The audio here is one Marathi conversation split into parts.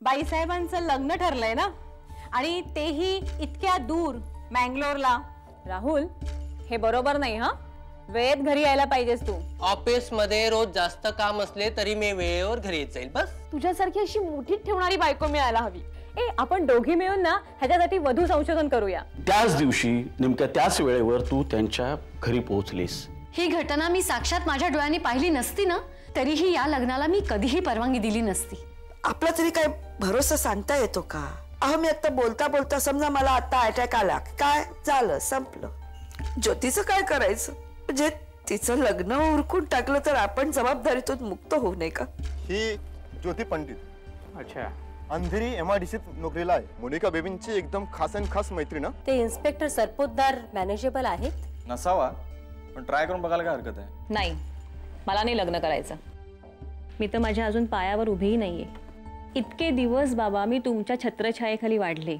बाईसाहेबांचं लग्न ठरलंय ना, आणि तेही इतक्या दूर मँगलोरला. राहुल, हे बरोबर नाही. हा, वेळेत घरी यायला पाहिजेस तू. ऑफिस मध्ये रोज जास्त काम असले तरी मी वेळेवर घरी येत जाईल. बस तुझ्यासारखी अशी मुठीत ठेवणारी बायको मिळायला हवी. आपण दोघी मिळून ना ह्याच्यासाठी वधू संशोधन करूया. त्याच दिवशी नेमक्या त्याच वेळेवर तू त्यांच्या घरी पोहोचलीस. ही घटना मी साक्षात माझ्या डोळ्यांनी पाहिली नसती ना, तरीही या लग्नाला मी कधीही परवानगी दिली नसती. आपला तरी काय भरोसा सांगता येतो का? मी आता बोलता बोलता समजा मला आता अटॅक आला, काय झालं, संपलं. ज्योतीचं काय करायचं? म्हणजे तिचं लग्न उरकून टाकलं तर आपण जबाबदारीतून मुक्त होऊ नये का? ही ज्योती पंडित. अच्छा. अंधेरी MIDCत नोकरीला आहे. मोनिका बेबींची एकदम खास मैत्रीण. ते इन्स्पेक्टर सरपोतदार मॅनेजेबल आहेत? नसावा, पण ट्राय करून बघायला काय हरकत आहे? नाही, मला नाही लग्न करायचं. मी तर माझ्या अजून पायावर उभीही नाहीये. इतके दिवस बाबा मी तुमच्या छत्रछायेखाली वाढले,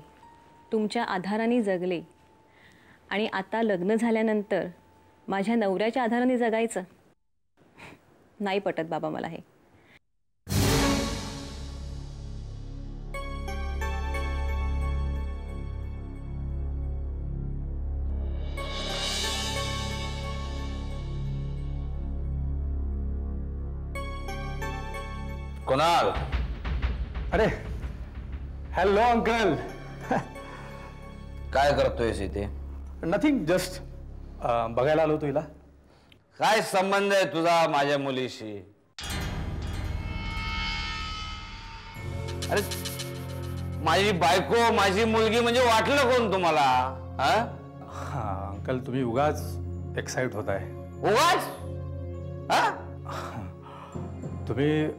तुमच्या आधाराने जगले, आणि आता लग्न झाल्यानंतर माझ्या नवऱ्याच्या आधाराने जगायचं नाही पटत बाबा मला हे. कोणाल? अरे हॅलो अंकल. काय करतोयस इथे? नथिंग, जस्ट बघायला आलो तुला. काय संबंध आहे तुझा माझ्या मुलीशी? अरे माझी बायको, माझी मुलगी म्हणजे वाटलं कोण तुम्हाला? हा अंकल, तुम्ही उगाच एक्साइट होताय. उगाच? तुम्ही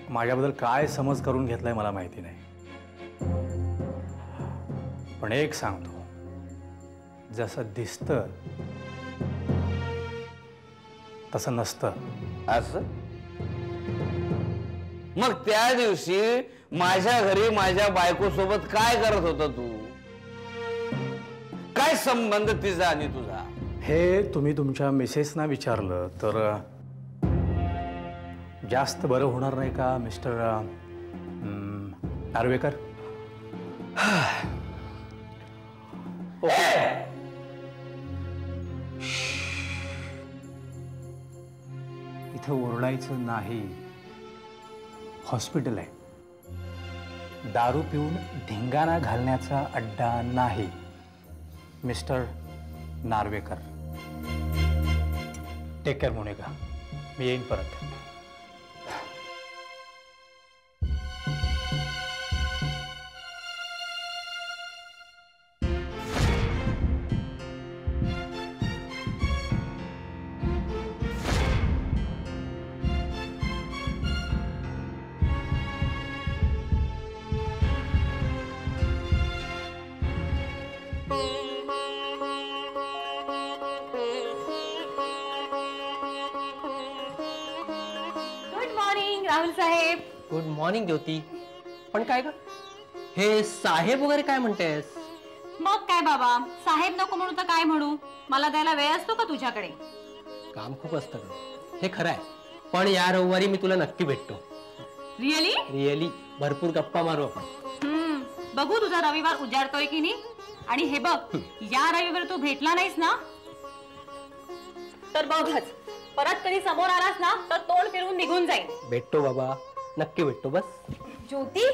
माझ्याबद्दल काय समज करून घेतलाय मला माहिती नाही, पण एक सांगतो, जसं दिसतं तसं नसतं. असं? मग त्या दिवशी माझ्या घरी माझ्या बायको सोबत काय करत होता तू? काय संबंध तिचा आणि तुझा? हे तुम्ही तुमच्या मिसेसना विचारलं तर जास्त बरं होणार नाही का मिस्टर नार्वेकर? इथं ओरडायचं नाही. हॉस्पिटल आहे. दारू पिऊन धिंगाणा घालण्याचा अड्डा नाही mister Narvekar. Take care Monica, मी येईन परत. राहुल साहेब. Good morning Jyoti. पण काय ग, हे साहेब वगैरे काय म्हणतेस? मग काय बाबा, साहेब नको म्हणू तर काय म्हणू? मला द्यायला वेळ असतो का तुझ्याकडे? काम खूप असतं ग, हे खरं आहे. पण या रविवारी मी तुला नक्की भेटतो. रिअली? रिअली. भरपूर गप्पा मारू आपण. बघू तुझा रविवार उजाडतोय की नाही. आणि हे बघ, या रविवारी तू भेटला नाहीस ना तर बघच, परत कधी समोर आलास ना तर तोंड फिरवून निघून जाईल. भेटतो बाबा, नक्की भेटतो. बस. ज्योती,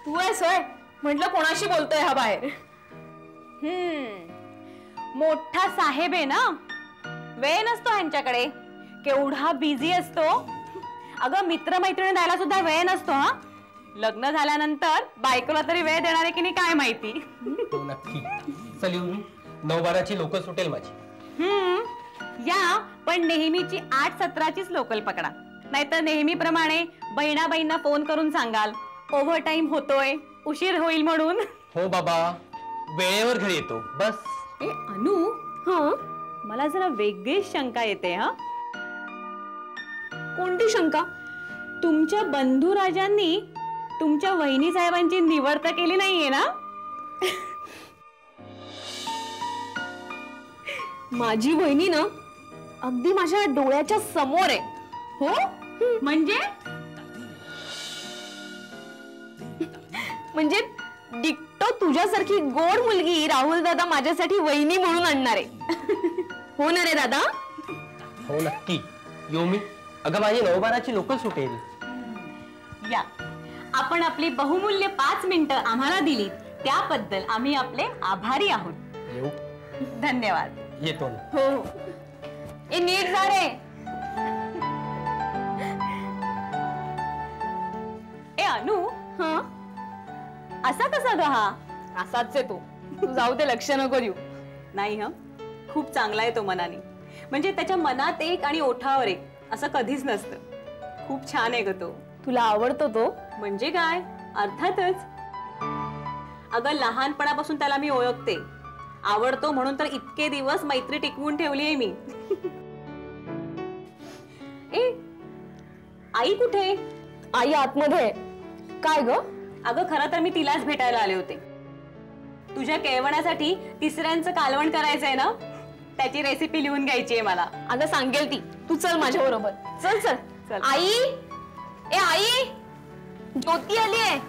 तू आहेस होय? म्हटलं कोणाशी बोलतोय हा बाहेर. मोठा साहेब आहे ना, वेळ नसतो ह्यांच्याकडे. केवढा बिझी असतो. अगं मित्रमैत्रिणी द्यायला सुद्धा वेळ नसतो. हा, लग्न झाल्यानंतर बायकोला तरी वेळ देणार आहे की नाही काय माहिती. हो नक्की. चल येऊ मी. 9-12ची लोकल सुटेल माझी. या, पण नेहमीची 8-17चीच लोकल पकडा, नाहीतर नेहमीप्रमाणे बहिणाबाईंना फोन करून सांगाल ओव्हर टाइम होतोय, उशीर होईल म्हणून. हो बाबा, वेळेवर घरी येतो. बस. अनु, मला जरा वेगळीच शंका येते. कोणती शंका? तुमच्या बंधुराजांनी तुमच्या वहिनी साहेबांची निवड तर केली नाहीये ना? माझी वहिनी ना अगदी माझ्या डोळ्याच्या समोर आहे. हो म्हणजे म्हणजे डिक्टो तुझ्यासारखी गोड मुलगी राहुल दादा माझ्यासाठी वहिनी म्हणून आणणार आहे. हो ना रे दादा? हो नक्की. येऊ मी? अगं माझी 9-12ची लोकल सुटेल. या, आपण आपली बहुमूल्य 5 मिनिटं आम्हाला दिली त्याबद्दल आम्ही आपले आभारी आहोत. येऊ? धन्यवाद. येतो ना. हो हो. ए नीट जा रे. ए अनु, हा असा कसा ग हा? असाच आहे तो. तू जाऊ दे, लक्ष नको देऊ. नाही हा, खूप चांगला आहे तो मनाने. म्हणजे त्याच्या मनात एक आणि ओठावर एक असं कधीच नसतं. खूप छान आहे ग तो. तुला आवडतो तो? म्हणजे काय, अर्थातच. अगं लहानपणापासून त्याला मी ओळखते. आवडतो म्हणून तर इतके दिवस मैत्री टिकवून ठेवली आहे मी. ए आई कुठे? आई आतमध्ये. काय ग? अगं खरं तर मी तिलाच भेटायला आले होते. तुझ्या केळवण्यासाठी तिसऱ्यांचं कालवण करायचंय ना, त्याची रेसिपी लिहून घ्यायची आहे मला. अगं सांगेल ती. तू चल माझ्या बरोबर. चल चल चल. आई, ए आई, ज्योती आली आहे.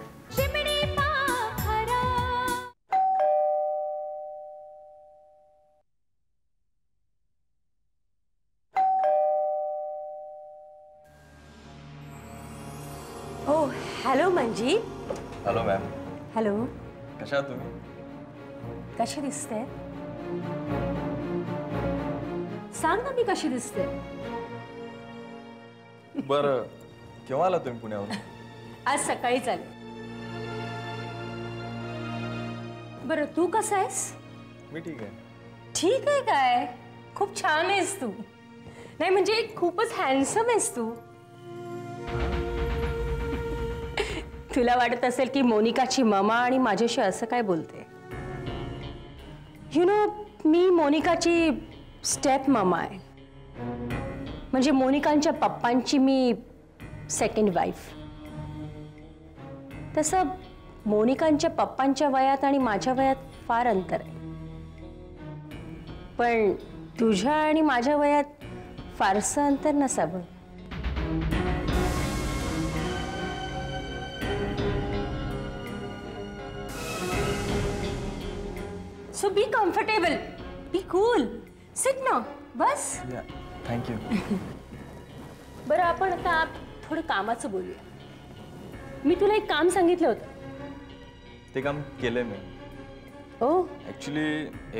हो हॅलो मंजी. Hello ma'am. हॅलो. कशा आहात तुम्ही? कशी दिसते? सांग ना मी कशी दिसते. बरं केव्हा आला तुम्ही पुण्यावरून? आज सकाळीच आले. बरं तू कसा आहेस? मी ठीक आहे. ठीक आहे काय? खूप छान आहेस तू. नाही म्हणजे खूपच हँडसम आहेस तू. तुला वाटत असेल की मोनिकाची ममा आणि माझ्याशी असं काय बोलते. यु नो मी मोनिकाची स्टेप मामा आहे. म्हणजे मोनिकांच्या पप्पांची मी सेकंड वाईफ. तसं मोनिकांच्या पप्पांच्या वयात आणि माझ्या वयात फार अंतर आहे. पण तुझ्या आणि माझ्या वयात फारसं अंतर नसावं. So be comfortable, be cool, sit now, bus. Thank you. बरं आपण आता थोडं कामाचं बोलूया. मी तुला एक काम सांगितलं होतं. ते काम केलंय मी. ओ ऍक्च्युली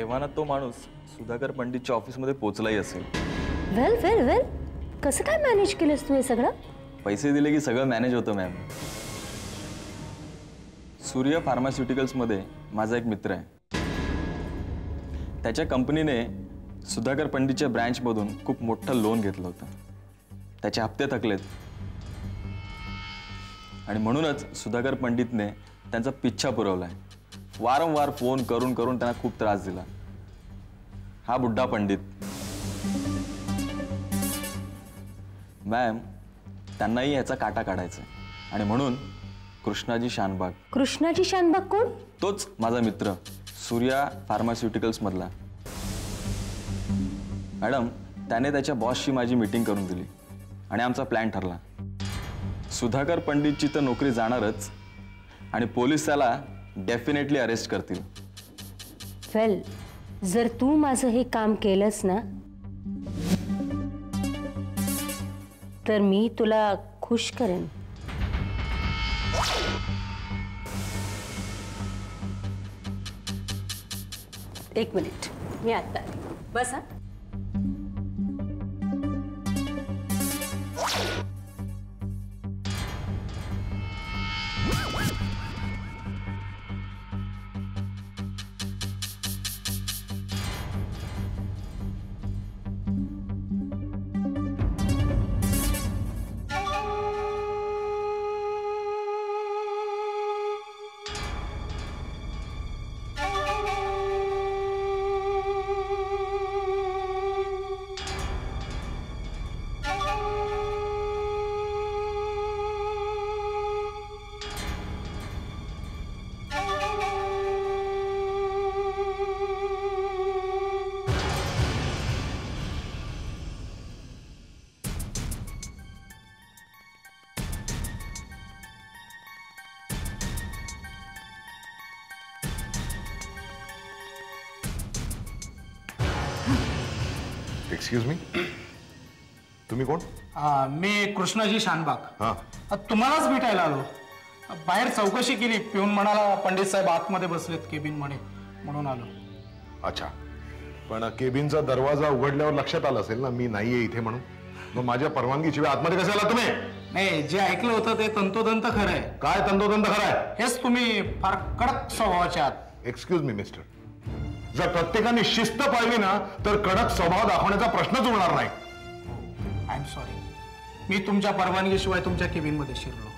एव्हाना तो माणूस सुधाकर पंडितच्या ऑफिसमध्ये पोहोचलाही असेल. वेल वेल वेल, कसं काय मॅनेज केलंस तू हे सगळं? पैसे दिले की सगळं मॅनेज होतं मॅम. सूर्य फार्मास्युटिकल्समध्ये माझा एक मित्र आहे. त्याच्या कंपनीने सुधाकर पंडितच्या ब्रँचमधून खूप मोठं लोन घेतलं होतं. त्याचे हप्ते थकलेत आणि म्हणूनच सुधाकर पंडितने त्यांचा पिच्छा पुरवलाय. वारंवार फोन करून करून त्यांना खूप त्रास दिला. हा बुड्ढा पंडित. मॅम त्यांनाही याचा काटा काढायचा आणि म्हणून कृष्णाजी शानबाग. कृष्णाजी शानबाग कोण? तोच माझा मित्र सूर्या फार्मास्युटिकल्स मधला. मॅडम त्याने त्याच्या बॉसशी माझी मीटिंग करून दिली आणि आमचा प्लॅन ठरला. सुधाकर पंडितची तर नोकरी जाणारच आणि पोलीस त्याला डेफिनेटली अरेस्ट करतील. वेल जर तू माझं हे काम केलंस ना तर मी तुला खुश करेन. एक मिनिट, मी आता आले. बस हा. एक्सक्यूज मी, तुम्ही कोण? मी कृष्णाजी शानबाग. हा, तुम्हालाच भेटायला आलो. बाहेर चौकशी केली, पिऊन म्हणाला पंडित साहेब आतमध्ये बसलेत केबिन मध्ये, म्हणून आलो. अच्छा, पण केबिनचा दरवाजा उघडल्यावर लक्षात आलं असेल ना मी नाहीये इथे म्हणून. मग माझ्या परवानगीशिवाय आतमध्ये कसं आला तुम्ही? नाही, जे ऐकलं होतं ते तंतोतंत खरं आहे. काय तंतोतंत खरं आहे? हेच तुम्ही फार कडक स्वभावाचे आहात. एक्सक्यूज मी मिस्टर, जर प्रत्येकाने शिस्त पाळली ना तर कडक स्वभाव दाखवण्याचा प्रश्नच उरणार नाही. आय एम सॉरी, मी तुमच्या परवानगीशिवाय तुमच्या केबिन मध्ये शिरलो.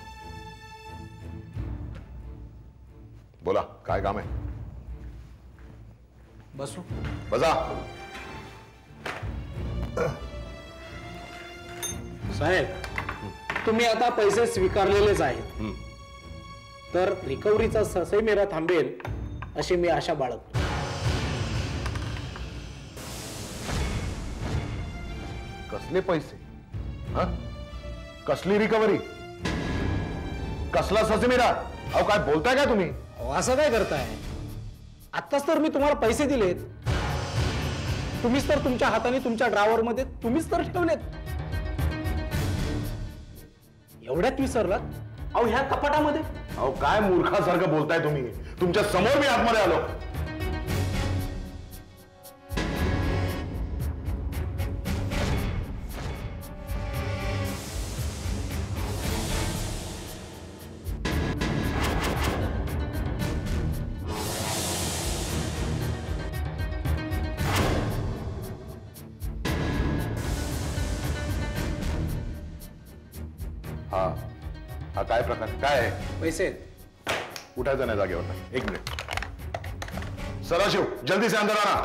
बोला, काय काम आहे? बसू. बसा. साहेब, तुम्ही आता पैसे स्वीकारलेलेच आहेत, तर रिकव्हरीचा ससई मेरा थांबेल अशी मी आशा बाळगतो. कसले पैसे? हा, कसली रिकव्हरी? कसला ससेमिरा? अहो काय बोलताय काय तुम्ही? असं काय करताय? आत्ताच तर मी तुम्हाला पैसे दिलेत. तुम्हीच तर तुमच्या हाताने तुमच्या ड्रावर मध्ये तुम्हीच तर ठेवलेत. एवढ्यात विसरलात? अहो ह्या कपाटामध्ये. अहो काय मूर्खासारखं बोलताय तुम्ही? तुमच्या समोर मी आतमध्ये आलो. हा हा, काय प्रकार? काय आहे? पैसे उठायचं नाही जागेवर. एक मिनिट. सदाशिव, जल्दी से अंदर आना.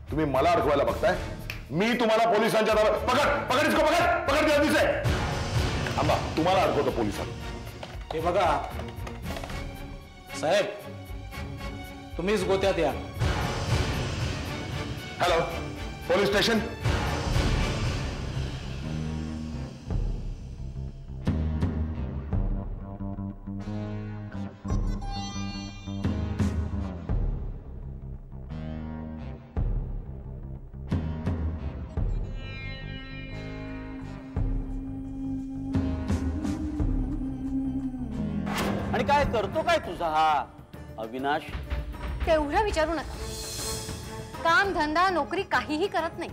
तुम्ही मला अडकवायला बघताय? मी तुम्हाला पोलिसांच्या दारात. पकड पकड इसको, पकड पकड, जल्दी से. आंबा, तुम्हाला अडकवतो पोलिसांना. हे बघा साहेब, तुम्हीच गोत्यात या. Hello, police station. आणि काय करतो काय तुझा हा अविनाश? तेवढं विचारू नका. काम धंदा नोकरी काहीही करत नाही.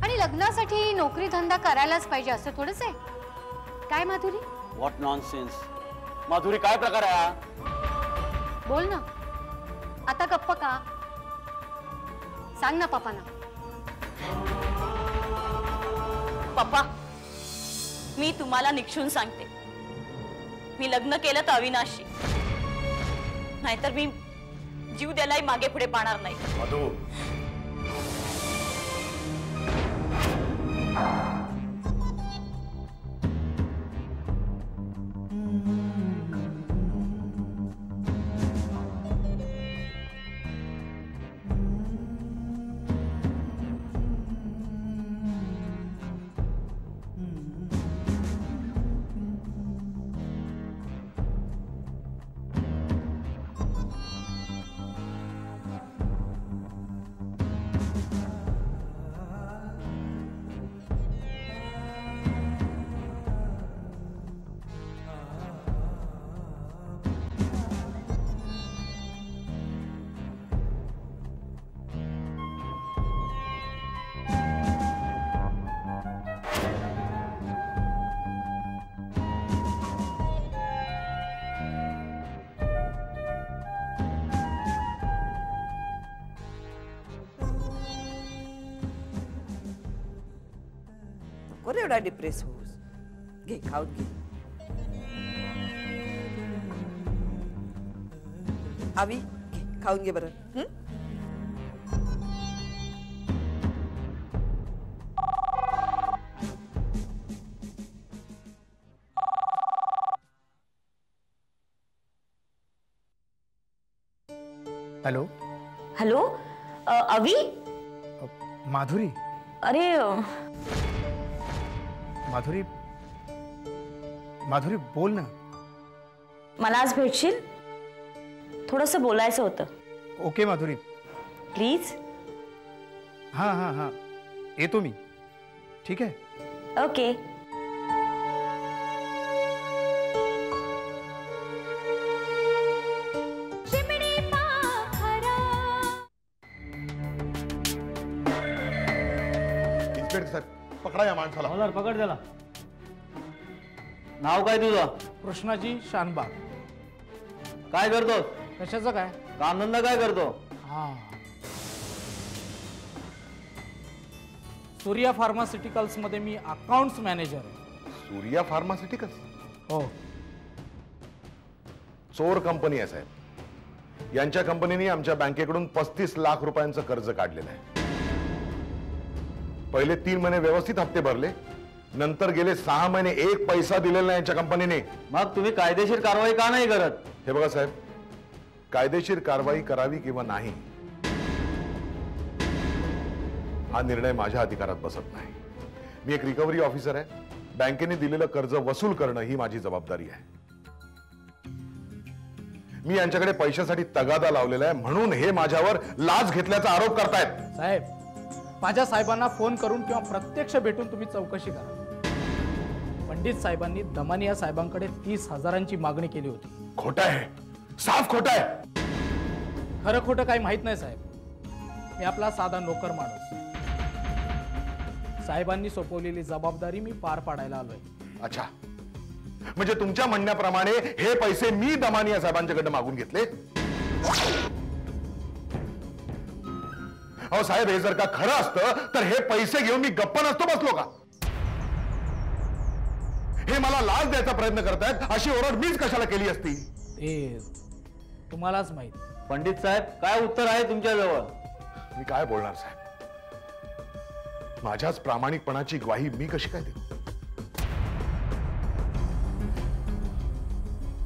आणि लग्नासाठी नोकरी धंदा करायलाच पाहिजे असं थोडंच आहे. काय माधुरी? What nonsense. माधुरी, काय प्रकार आहे हा? बोल ना, आता गप्प का? सांग ना पप्पांना. पप्पा, मी तुम्हाला निक्षून सांगते, मी लग्न केलं तर अविनाशशी, नाहीतर मी जीव द्यायलाही मागे पुढे पाहणार नाही. मधू, नको एवढा डिप्रेस होऊस. घे, खाऊन घे. आवी, घे, खाऊन घे बरं. हॅलो. हॅलो, अवी. माधुरी. अरे माधुरी, माधुरी बोल ना. मला आज भेटशील? थोडंसं बोलायचं होतं. ओके माधुरी. प्लीज. हां हां हां येतो मी. ठीक आहे. ओके. इन्स्पेक्टर साहेब पकडा या माणसाला. पकड त्याला. नाव काय तुझं? कृष्णाजी शानबाग. काय करतो? कशाचं काय? कामधंदा काय करतो? हां सूर्या फार्मास्युटिकल्स मध्ये मी अकाउंट्स मॅनेजर आहे. सूर्या फार्मास्युटिकल्स? हो. चोर कंपनी आहे साहेब. यांच्या कंपनीने आमच्या बँकेकडून 35 लाख रुपयांचं कर्ज काढलेलं आहे. पहिले 3 महिने व्यवस्थित हप्ते भरले, नंतर गेले 6 महिने एक पैसा दिलेला नाही यांच्या कंपनीने. मग तुम्ही कायदेशीर कारवाई का नाही करत? हे बघा साहेब, कायदेशीर कारवाई करावी किंवा नाही हा निर्णय माझ्या अधिकारात बसत नाही. मी एक रिकव्हरी ऑफिसर आहे. बँकेने दिलेलं कर्ज वसूल करणं ही माझी जबाबदारी आहे. मी यांच्याकडे पैशासाठी तगादा लावलेला आहे म्हणून हे माझ्यावर लाच घेतल्याचा आरोप करतायत. साहेब माझ्या साहेबांना फोन करून किंवा प्रत्यक्ष भेटून तुम्ही चौकशी करा. पंडित साहेबांनी दमानिया साहेबांकडे 30,000ची मागणी केली होती. खोटं आहे, साफ खोटं आहे. खरं खोटं काही माहित नाही साहेब. मी आपला साधा नोकर माणूस. साहेबांनी सोपवलेली जबाबदारी मी पार पाडायला आलोय. अच्छा, म्हणजे तुमच्या म्हणण्याप्रमाणे हे पैसे मी दमानिया साहेबांच्याकडे मागून घेतले? अहो साहेब, हे जर का खरं असतं तर हे पैसे घेऊन मी गप्प नसतो बसलो का? हे मला लाच द्यायचा प्रयत्न करतायत अशी ओरड मीच कशाला केली असती? ते तुम्हालाच माहित. पंडित साहेब, काय उत्तर आहे तुमच्याजवळ? मी काय बोलणार साहेब? माझ्याच प्रामाणिकपणाची ग्वाही मी कशी काय देऊ?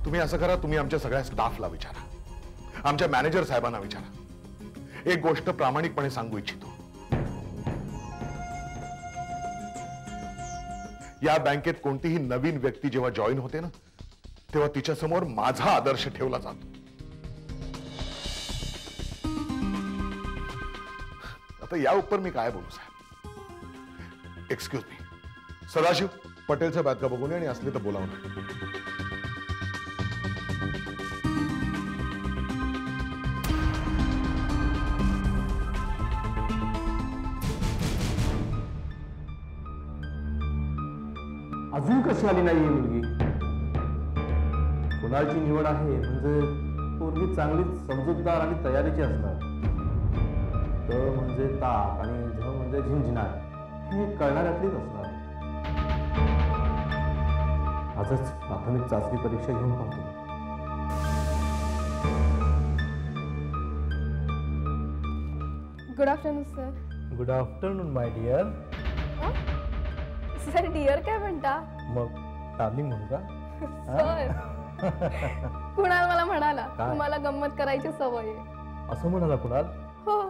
तुम्ही असं करा, तुम्ही आमच्या सगळ्या स्टाफला विचारा, आमच्या मॅनेजर साहेबांना विचारा. एक गोष्ट प्रामाणिकपणे सांगू इच्छितो. या बँकेत कोणतीही नवीन व्यक्ती जेव्हा जॉईन होते ना, तेव्हा तिच्या समोर माझा आदर्श ठेवला जातो. आता या उपर मी काय बोलू साहेब? Excuse me. सदाशिव, पटेलचा बॅग बघून आणि असले तर बोलावं. अजून कशी आली नाहीये मुलगी? कुणाची निवड आहे म्हणजे पोरगी चांगलीच समजूतदार आणि तयारीची असणार. त म्हणजे ताक आणि झ म्हणजे झिंझिनाट हे कळणाऱ्यातलीच असणार. आजच प्राथमिक चाचणी परीक्षा घेऊन पाहतो. Good afternoon sir. Good afternoon my dear. Sir dear काय म्हणता? मग डार्लिंग म्हणू का? सर कुणाल मला म्हणाला काय? तुम्हाला गंमत करायची सवय आहे. असं म्हणाला कुणाल? हो.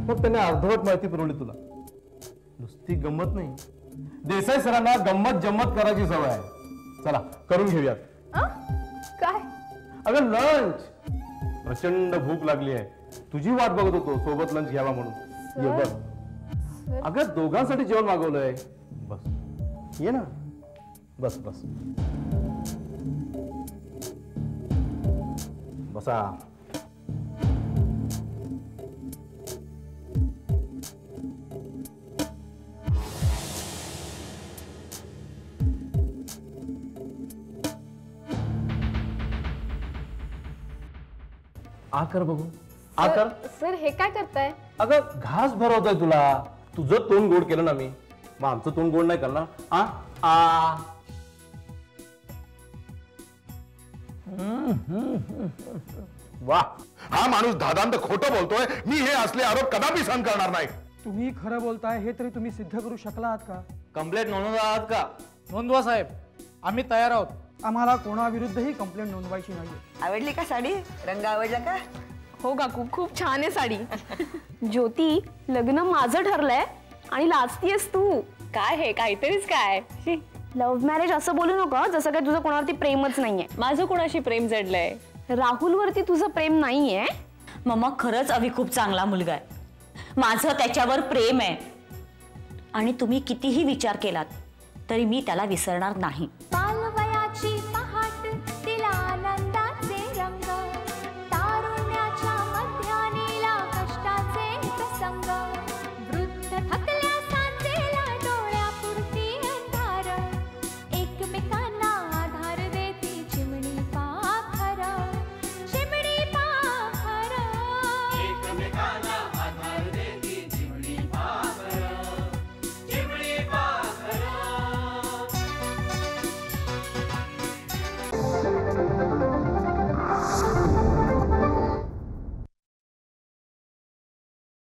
मग त्याने अर्धवट माहिती पुरवली तुला. नुसती गंमत नाही, देसाई सरांना गंमत जम्मत करायची सवय आहे. चला करून घेऊयात. काय? अगं लंच. प्रचंड भूक लागली आहे. तुझी वाट बघत होतो सोबत लंच घ्यावा म्हणून. ये बघ. अगं दोघांसाठी जेवण मागवलंय. बस ये ना. बस बस बसा. आ कर बघू. आ कर. सर हे काय करताय? अगं घास भरवतोय तुला. तुझं तोंड गोड केलं ना मी, मग आमचं तोंड गोड नाही करणार. आ आ वा, हा माणूस धादांत खोटं बोलतोय. मी हे असले आरोप कदापि सहन करणार नाही. तुम्ही खरं बोलताय हे तरी तुम्ही सिद्ध करू शकला आहात का? कंप्लेंट नोंदवत आहात का? नोंदवा साहेब, आम्ही तयार आहोत. आम्हाला कोणाविरुद्धही कंप्लेंट नोंदवायची नाही. आवडली का साडी? रंग आवडला का? हो काकू, खूप छान आहे साडी. ज्योती, लग्न माझं ठरलंय आणि लाजतीयस तू. काय हे काहीतरीच काय. लव्ह मॅरेज असं बोलू नको जसं काय तुझं कोणावरती प्रेमच नाहीये. माझं कोणाशी प्रेम जडलंय? राहुलवरती तुझं प्रेम नाहीये? मम्मा खरंच अभि खूप चांगला मुलगा आहे. माझं त्याच्यावर प्रेम आहे आणि तुम्ही कितीही विचार केलात तरी मी त्याला विसरणार नाही.